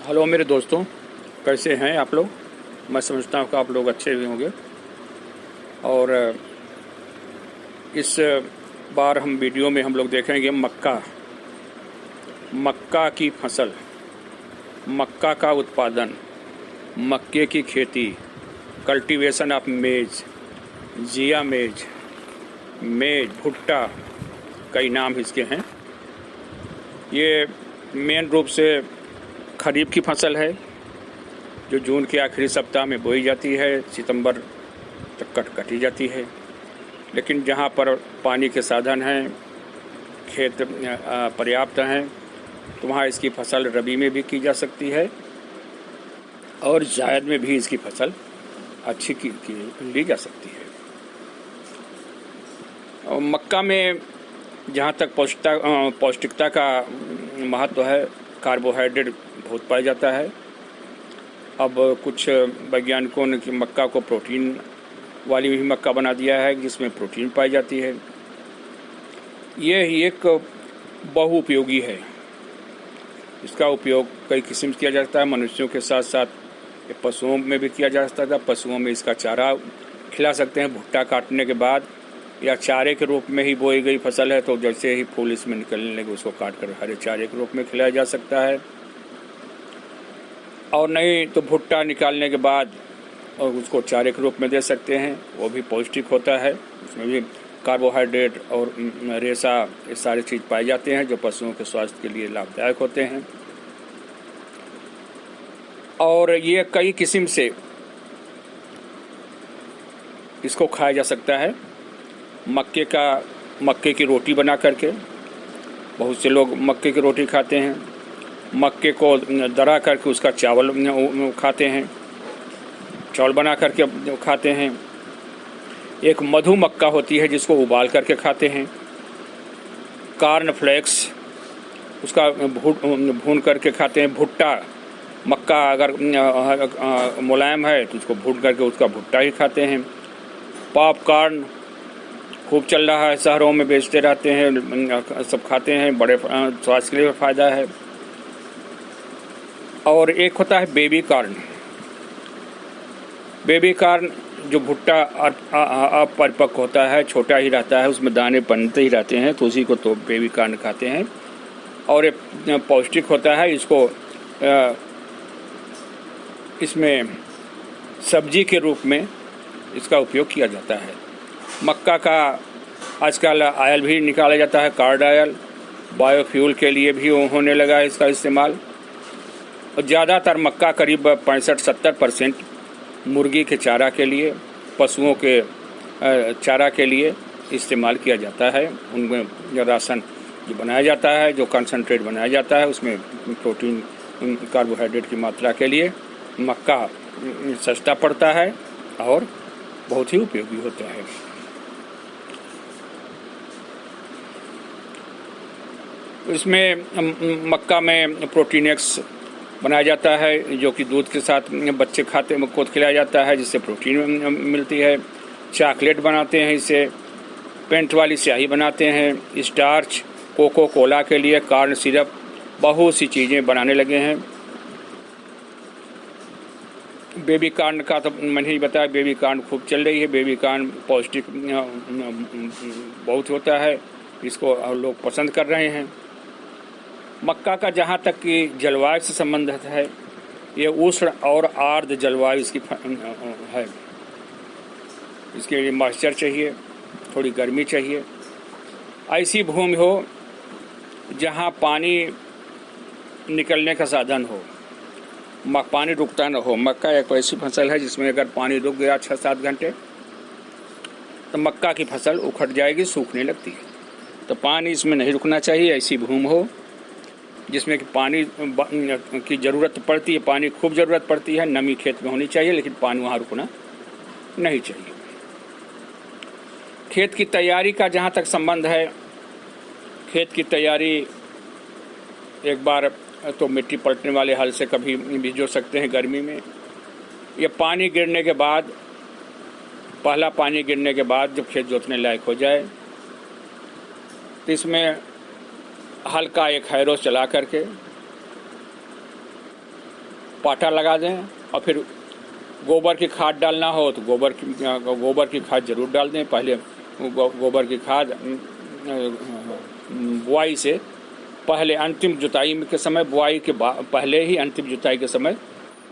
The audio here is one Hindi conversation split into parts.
हेलो मेरे दोस्तों, कैसे हैं आप लोग। मैं समझता हूँ कि आप लोग अच्छे भी होंगे। और इस बार हम वीडियो में हम लोग देखेंगे मक्का की फसल, मक्का का उत्पादन, मक्के की खेती, कल्टीवेशन ऑफ मेज, जिया मेज, भुट्टा, कई नाम इसके हैं। ये मेन रूप से खरीफ की फसल है जो जून के आखिरी सप्ताह में बोई जाती है, सितंबर तक कटी जाती है। लेकिन जहाँ पर पानी के साधन हैं, खेत पर्याप्त हैं, तो वहाँ इसकी फसल रबी में भी की जा सकती है और जायद में भी इसकी फसल अच्छी की ली जा सकती है। और मक्का में जहाँ तक पौष्टिकता का महत्व है, कार्बोहाइड्रेट बहुत पाया जाता है। अब कुछ वैज्ञानिकों ने कि मक्का को प्रोटीन वाली भी मक्का बना दिया है जिसमें प्रोटीन पाई जाती है। यह एक बहुउपयोगी है। इसका उपयोग कई किस्म किया जाता है, मनुष्यों के साथ साथ पशुओं में भी किया जा सकता है। पशुओं में इसका चारा खिला सकते हैं भुट्टा काटने के बाद, या चारे के रूप में ही बोई गई फसल है तो जैसे ही फूल इसमें निकलने लगे उसको काट कर हरे चारे के रूप में खिलाया जा सकता है। और नहीं तो भुट्टा निकालने के बाद और उसको चारे के रूप में दे सकते हैं, वो भी पौष्टिक होता है। उसमें भी कार्बोहाइड्रेट और रेशा, ये सारी चीज़ पाए जाते हैं जो पशुओं के स्वास्थ्य के लिए लाभदायक होते हैं। और ये कई किस्म से इसको खाया जा सकता है। मक्के की रोटी बना करके, बहुत से लोग मक्के की रोटी खाते हैं। मक्के को दरा करके उसका चावल खाते हैं, चावल बना करके खाते हैं। एक मधु मक्का होती है जिसको उबाल करके खाते हैं। कार्न फ्लेक्स, उसका भून करके खाते हैं। भुट्टा, मक्का अगर मुलायम है तो उसको भून करके उसका भुट्टा ही खाते हैं। पॉपकॉर्न खूब चल रहा है, शहरों में बेचते रहते हैं, सब खाते हैं, बड़े स्वास्थ्य के लिए फ़ायदा है। और एक होता है बेबी कॉर्न जो भुट्टा अपरिपक्व होता है, छोटा ही रहता है, उसमें दाने बनते ही रहते हैं, तो उसी को तो बेबी कॉर्न खाते हैं। और ये पौष्टिक होता है। इसमें सब्जी के रूप में इसका उपयोग किया जाता है। मक्का का आजकल आयल भी निकाला जाता है, कार्ड आयल, बायोफ्यूल के लिए भी होने लगा है इसका इस्तेमाल। और ज़्यादातर मक्का करीब 65-70% मुर्गी के चारा के लिए, पशुओं के चारा के लिए इस्तेमाल किया जाता है। उनमें जो राशन जो बनाया जाता है, जो कंसनट्रेट बनाया जाता है, उसमें प्रोटीन, कार्बोहाइड्रेट की मात्रा के लिए मक्का सस्ता पड़ता है और बहुत ही उपयोगी होता है। इसमें मक्का में प्रोटीन एक्स बनाया जाता है जो कि दूध के साथ बच्चे खाते को खिलाया जाता है, जिससे प्रोटीन मिलती है। चॉकलेट बनाते हैं इससे, पेंट वाली स्याही बनाते हैं, स्टार्च, कोको कोला के लिए, कॉर्न सिरप, बहुत सी चीज़ें बनाने लगे हैं। बेबी कॉर्न का तो मैंने ही बताया, बेबी कॉर्न खूब चल रही है। बेबी कॉर्न पौष्टिक बहुत होता है, इसको लोग पसंद कर रहे हैं। मक्का का जहाँ तक कि जलवायु से संबंधित है, ये उष्ण और आर्द्र जलवायु इसकी है। इसके लिए मॉइस्चर चाहिए, थोड़ी गर्मी चाहिए, ऐसी भूमि हो जहाँ पानी निकलने का साधन हो, पानी रुकता न हो। मक्का एक ऐसी फसल है जिसमें अगर पानी रुक गया 6-7 घंटे तो मक्का की फसल उखड़ जाएगी, सूखने लगती है। तो पानी इसमें नहीं रुकना चाहिए। ऐसी भूमि हो जिसमें कि पानी की ज़रूरत पड़ती है, पानी खूब ज़रूरत पड़ती है, नमी खेत में होनी चाहिए, लेकिन पानी वहाँ रुकना नहीं चाहिए। खेत की तैयारी का जहाँ तक संबंध है, खेत की तैयारी एक बार तो मिट्टी पलटने वाले हल से कभी भी जोत सकते हैं गर्मी में। ये पानी गिरने के बाद, पहला पानी गिरने के बाद जब खेत जोतने लायक हो जाए तो इसमें हल्का एक हैरो चला करके पाटा लगा दें। और फिर गोबर की खाद डालना हो तो गोबर की खाद जरूर डाल दें। पहले गोबर की खाद बुआई से पहले, अंतिम जुताई के समय, बुआई के पहले ही अंतिम जुताई के समय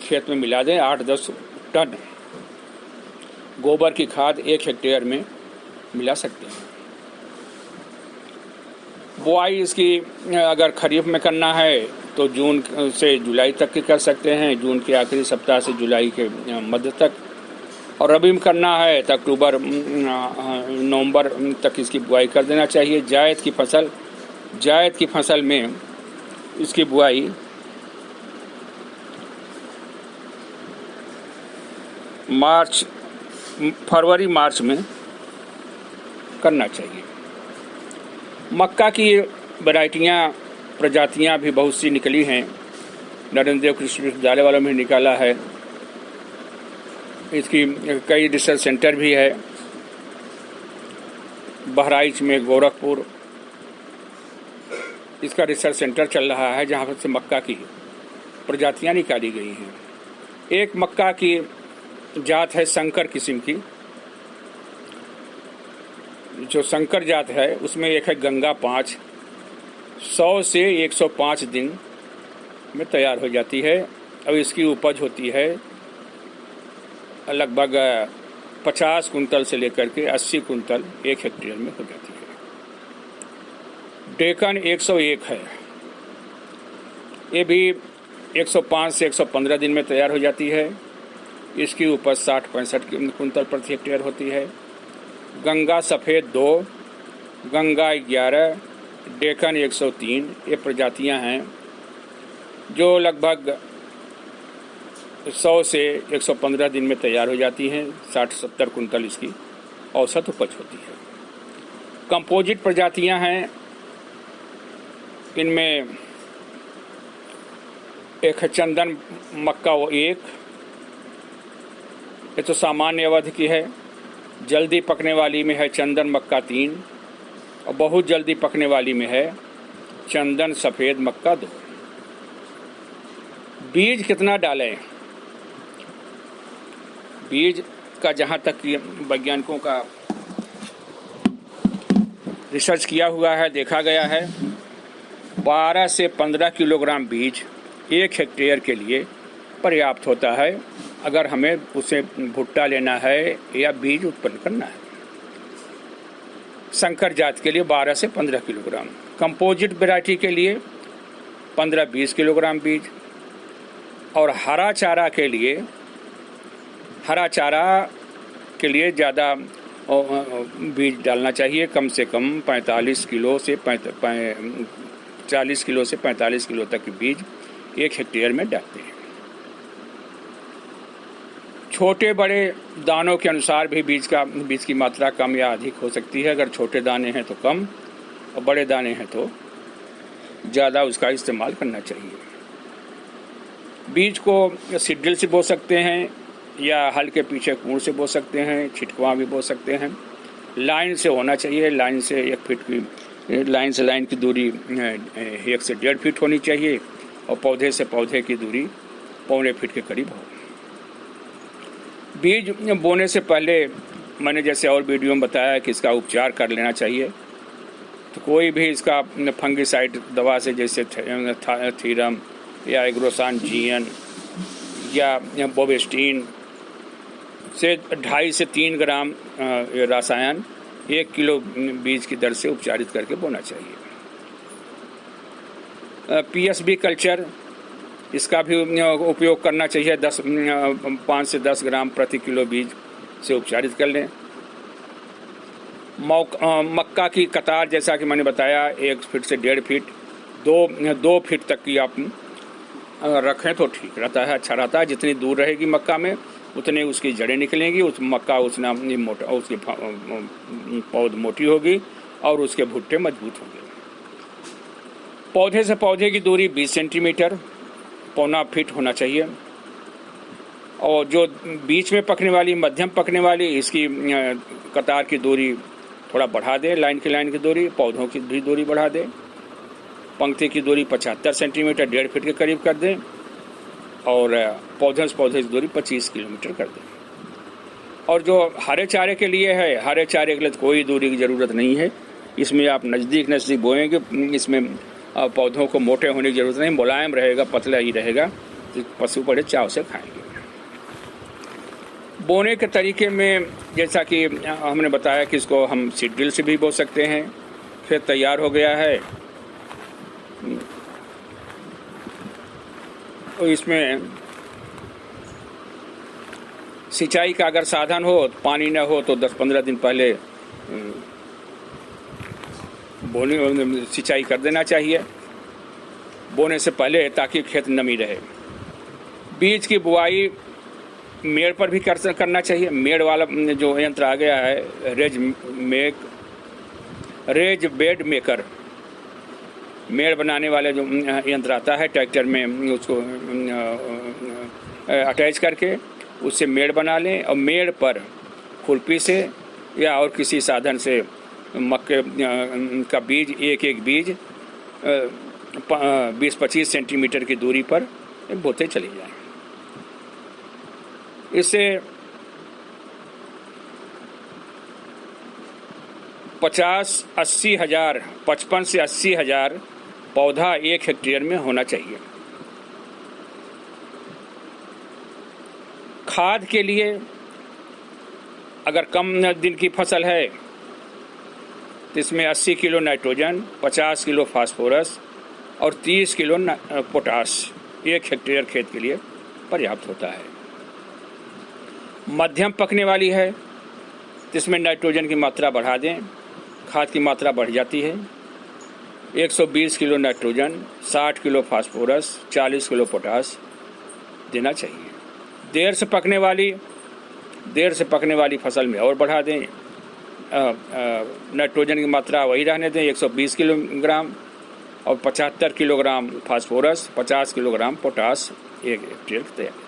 खेत में मिला दें। 8-10 टन गोबर की खाद 1 हेक्टेयर में मिला सकते हैं। बुआई इसकी अगर खरीफ में करना है तो जून से जुलाई तक की कर सकते हैं, जून के आखिरी सप्ताह से जुलाई के मध्य तक। और रबी में करना है तो अक्टूबर नवंबर तक इसकी बुआई कर देना चाहिए। जायद की फसल में इसकी बुआई फरवरी मार्च में करना चाहिए। मक्का की प्रजातियां भी बहुत सी निकली हैं। नरेंद्र देव कृषि विश्वविद्यालय वालों में निकाला है। इसकी कई रिसर्च सेंटर भी है, बहराइच में, गोरखपुर इसका रिसर्च सेंटर चल रहा है, जहाँ से मक्का की प्रजातियां निकाली गई हैं। एक मक्का की जात है संकर किस्म की। जो संकर जात है उसमें एक है गंगा 5, 100 से 105 दिन में तैयार हो जाती है। अब इसकी उपज होती है लगभग 50 कुंटल से लेकर के 80 कुंटल 1 हेक्टेयर में हो जाती है। डेकन 101 है, ये भी 105 से 115 दिन में तैयार हो जाती है। इसकी उपज 60-65 कुंटल प्रति हेक्टेयर होती है। गंगा सफ़ेद 2, गंगा 11, डेकन 103 ये प्रजातियां हैं जो लगभग 100 से 115 दिन में तैयार हो जाती हैं। 60-70 कुंटल इसकी औसत उपज होती है। कंपोजिट प्रजातियां हैं, इनमें एक है चंदन मक्का 1, ये तो सामान्य अवधि की है। जल्दी पकने वाली में है चंदन मक्का 3 और बहुत जल्दी पकने वाली में है चंदन सफ़ेद मक्का 2। बीज कितना डालें? बीज का जहाँ तक वैज्ञानिकों का रिसर्च किया हुआ है, देखा गया है 12 से 15 किलोग्राम बीज 1 हेक्टेयर के लिए पर्याप्त होता है, अगर हमें उसे भुट्टा लेना है या बीज उत्पन्न करना है। संकर जात के लिए 12 से 15 किलोग्राम, कंपोजिट वैरायटी के लिए 15-20 किलोग्राम बीज, और हरा चारा के लिए ज़्यादा बीज डालना चाहिए। कम से कम 40 किलो से 45 किलो तक के बीज 1 हेक्टेयर में डालते हैं। छोटे बड़े दानों के अनुसार भी बीज की मात्रा कम या अधिक हो सकती है। अगर छोटे दाने हैं तो कम और बड़े दाने हैं तो ज़्यादा उसका इस्तेमाल करना चाहिए। बीज को सीड्रिल से बो सकते हैं या हल के पीछे कूड़ से बो सकते हैं, छिटकुआ भी बो सकते हैं। लाइन से होना चाहिए, लाइन से 1 फीट की लाइन से लाइन की दूरी 1 से 1.5 फीट होनी चाहिए और पौधे से पौधे की दूरी 1.25 फीट के करीब हो। बीज बोने से पहले मैंने जैसे और वीडियो में बताया कि इसका उपचार कर लेना चाहिए। तो कोई भी इसका फंगिसाइड दवा से, जैसे थीरम या एग्रोसान जीएन या बोवेस्टीन से 2.5 से 3 ग्राम रसायन 1 किलो बीज की दर से उपचारित करके बोना चाहिए। पीएसबी कल्चर, इसका भी उपयोग करना चाहिए। 5 से 10 ग्राम प्रति किलो बीज से उपचारित कर लें। मक्का की कतार, जैसा कि मैंने बताया, 1 फीट से 1.5 फीट, 2 फीट तक की आप रखें तो ठीक रहता है, अच्छा रहता है। जितनी दूर रहेगी मक्का में उतनी उसकी जड़ें निकलेंगी, उस मक्का उतना मोटा, उसकी पौध मोटी होगी और उसके भुट्टे मजबूत होंगे। पौधे से पौधे की दूरी 20 सेंटीमीटर, 1.25 फीट होना चाहिए। और जो बीच में पकने वाली, मध्यम पकने वाली, इसकी कतार की दूरी थोड़ा बढ़ा दें, लाइन की दूरी, पौधों की भी दूरी बढ़ा दें। पंक्ति की दूरी 75 सेंटीमीटर, 1.5 फीट के करीब कर दें। और पौधे से पौधे की दूरी 25 किलोमीटर कर दें। और जो हरे चारे के लिए है, हरे चारे के लिए तो कोई दूरी की ज़रूरत नहीं है। इसमें आप नज़दीक बोएंगे, इसमें पौधों को मोटे होने की ज़रूरत नहीं, मुलायम रहेगा, पतला ही रहेगा, तो पशु बड़े चाव से खाएंगे। बोने के तरीके में जैसा कि हमने बताया कि इसको हम सीड ड्रिल से भी बो सकते हैं। खेत तैयार हो गया है, तो इसमें सिंचाई का अगर साधन हो, पानी न हो, तो 10-15 दिन पहले बोने सिंचाई कर देना चाहिए बोने से पहले, ताकि खेत नमी रहे। बीज की बुआई मेड़ पर भी करना चाहिए। मेड़ वाला जो यंत्र आ गया है, रेज बेड मेकर, मेड़ बनाने वाले जो यंत्र आता है ट्रैक्टर में, उसको अटैच करके उससे मेड़ बना लें और मेड़ पर खुरपी से या और किसी साधन से मक्के का बीज एक बीज 20-25 सेंटीमीटर की दूरी पर बोते चले जाएं। इससे 50-80 हज़ार 55 से 80 हज़ार पौधा 1 हेक्टेयर में होना चाहिए। खाद के लिए अगर कम दिन की फसल है तो इसमें 80 किलो नाइट्रोजन, 50 किलो फास्फोरस और 30 किलो पोटाश 1 हेक्टेयर खेत के लिए पर्याप्त होता है। मध्यम पकने वाली है तो इसमें नाइट्रोजन की मात्रा बढ़ा दें, खाद की मात्रा बढ़ जाती है। 120 kilo nitrogen, 60 kilo phosphorus, 40 kilo potash देना चाहिए। देर से पकने वाली फसल में और बढ़ा दें, नाइट्रोजन की मात्रा वही रहने दें 120 किलोग्राम और 75 kilogram phosphorus, 50 kilogram potash 1 hectare तैयार होती है।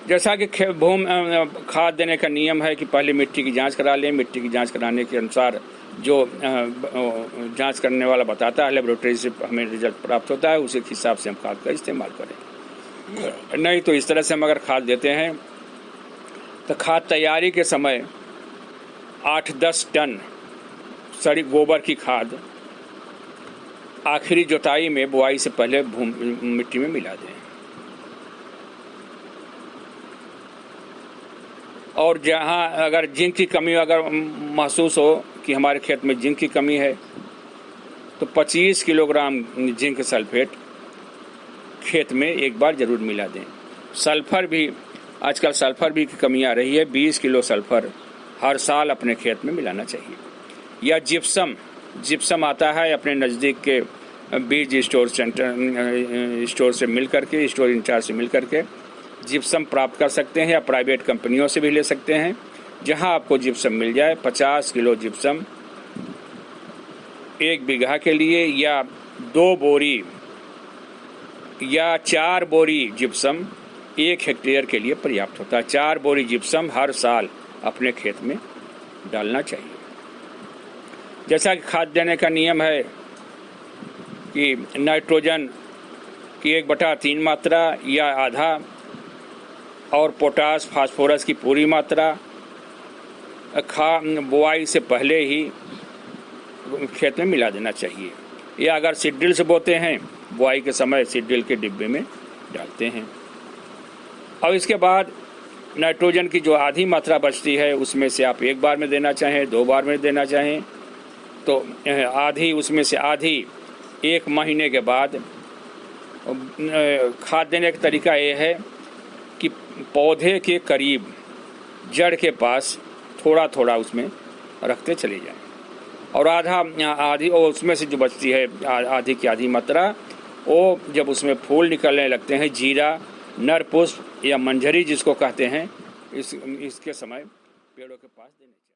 जैसा कि खाद देने का नियम है कि पहले मिट्टी की जांच करा लें। मिट्टी की जांच कराने के अनुसार जो जांच करने वाला बताता है, लेबोरेटरी से हमें रिजल्ट प्राप्त होता है, उसी के हिसाब से हम खाद का इस्तेमाल करें। नहीं तो इस तरह से हम अगर खाद देते हैं तो खाद तैयारी के समय 8-10 टन सड़ी गोबर की खाद आखिरी जुताई में बुआई से पहले मिट्टी में मिला दें। और जहां अगर जिंक की कमी अगर महसूस हो कि हमारे खेत में जिंक की कमी है तो 25 किलोग्राम जिंक सल्फेट खेत में एक बार जरूर मिला दें। सल्फर भी आजकल सल्फर भी की कमी आ रही है, 20 किलो सल्फर हर साल अपने खेत में मिलाना चाहिए। या जिप्सम आता है अपने नज़दीक के बीज स्टोर से मिल करके, स्टोर इंचार्ज से मिल करके जिप्सम प्राप्त कर सकते हैं, या प्राइवेट कंपनियों से भी ले सकते हैं। जहां आपको जिप्सम मिल जाए, 50 किलो जिप्सम 1 बीघा के लिए, या 2 बोरी या 4 बोरी जिप्सम 1 हेक्टेयर के लिए पर्याप्त होता है। 4 बोरी जिप्सम हर साल अपने खेत में डालना चाहिए। जैसा कि खाद देने का नियम है कि नाइट्रोजन की 1/3 मात्रा या आधा और पोटास फास्फोरस की पूरी मात्रा बुआई से पहले ही खेत में मिला देना चाहिए। या अगर सीड ड्रिल से बोते हैं, बुआई के समय सीड ड्रिल के डिब्बे में डालते हैं। और इसके बाद नाइट्रोजन की जो आधी मात्रा बचती है उसमें से आप 1 बार में देना चाहें, 2 बार में देना चाहें तो आधी, उसमें से आधी 1 महीने के बाद। खाद देने का तरीका ये है कि पौधे के करीब जड़ के पास थोड़ा थोड़ा उसमें रखते चले जाएं, और आधी और उसमें से जो बचती है आधी की आधी मात्रा, वो जब उसमें फूल निकलने लगते हैं, जीरा, नर पुष्प या मंजरी जिसको कहते हैं, इसके समय पेड़ों के पास देने चाहिए।